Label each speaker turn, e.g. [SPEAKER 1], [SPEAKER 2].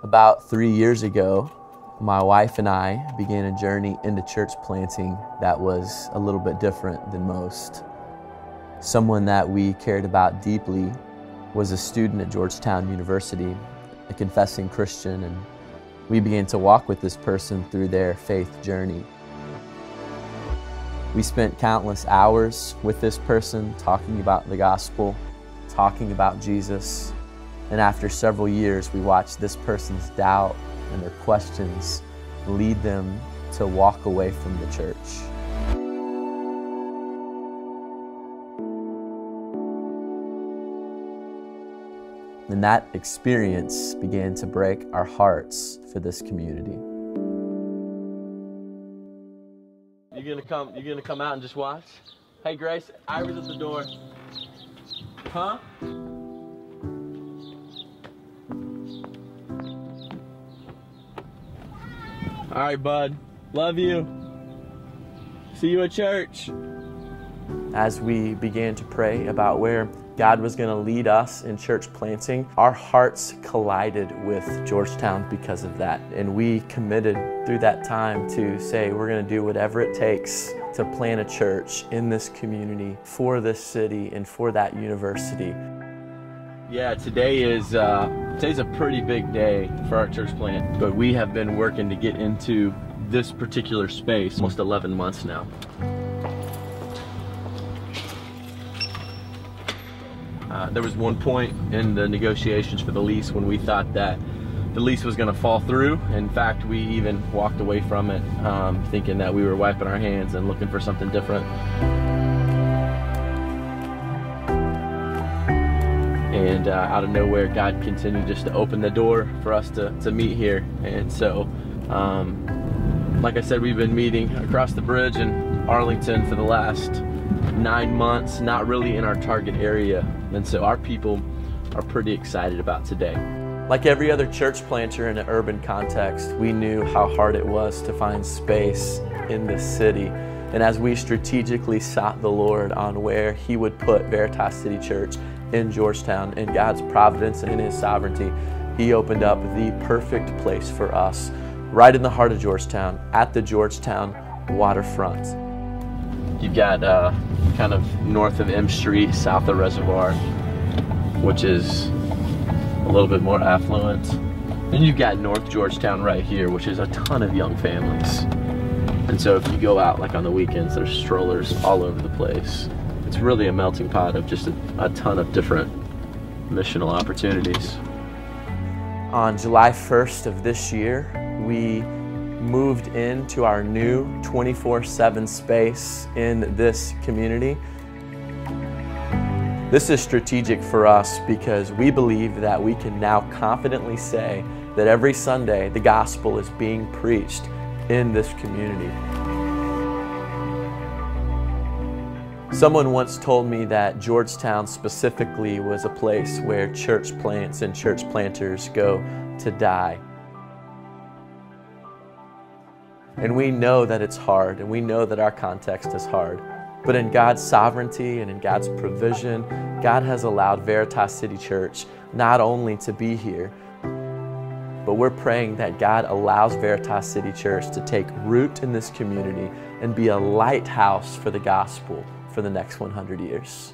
[SPEAKER 1] About 3 years ago, my wife and I began a journey into church planting that was a little bit different than most. Someone that we cared about deeply was a student at Georgetown University, a confessing Christian, and we began to walk with this person through their faith journey. We spent countless hours with this person talking about the gospel, talking about Jesus, and after several years we watched this person's doubt and their questions lead them to walk away from the church. And that experience began to break our hearts for this community. You gonna come out and just watch? Hey Grace, Ivor's at the door. Huh? All right, bud. Love you. See you at church. As we began to pray about where God was going to lead us in church planting, our hearts collided with Georgetown because of that. And we committed through that time to say we're going to do whatever it takes to plant a church in this community, for this city, and for that university. Yeah, today's a pretty big day for our church plant, but we have been working to get into this particular space almost 11 months now. There was one point in the negotiations for the lease when we thought that the lease was going to fall through. In fact, we even walked away from it thinking that we were wiping our hands and looking for something different. And out of nowhere, God continued just to open the door for us to meet here. And so, like I said, we've been meeting across the bridge in Arlington for the last 9 months, not really in our target area. And so our people are pretty excited about today. Like every other church planter in an urban context, we knew how hard it was to find space in this city. And as we strategically sought the Lord on where He would put Veritas City Church in Georgetown, in God's providence and in His sovereignty, He opened up the perfect place for us, right in the heart of Georgetown, at the Georgetown waterfront. You've got kind of north of M Street, south of Reservoir, which is a little bit more affluent. And you've got North Georgetown right here, which is a ton of young families. And so if you go out like on the weekends, there's strollers all over the place. It's really a melting pot of just a ton of different missional opportunities. On July 1st of this year, we moved into our new 24/7 space in this community. This is strategic for us because we believe that we can now confidently say that every Sunday the gospel is being preached in this community. Someone once told me that Georgetown specifically was a place where church plants and church planters go to die. And we know that it's hard, and we know that our context is hard. But in God's sovereignty and in God's provision, God has allowed Veritas City Church not only to be here, but we're praying that God allows Veritas City Church to take root in this community and be a lighthouse for the gospel for the next 100 years.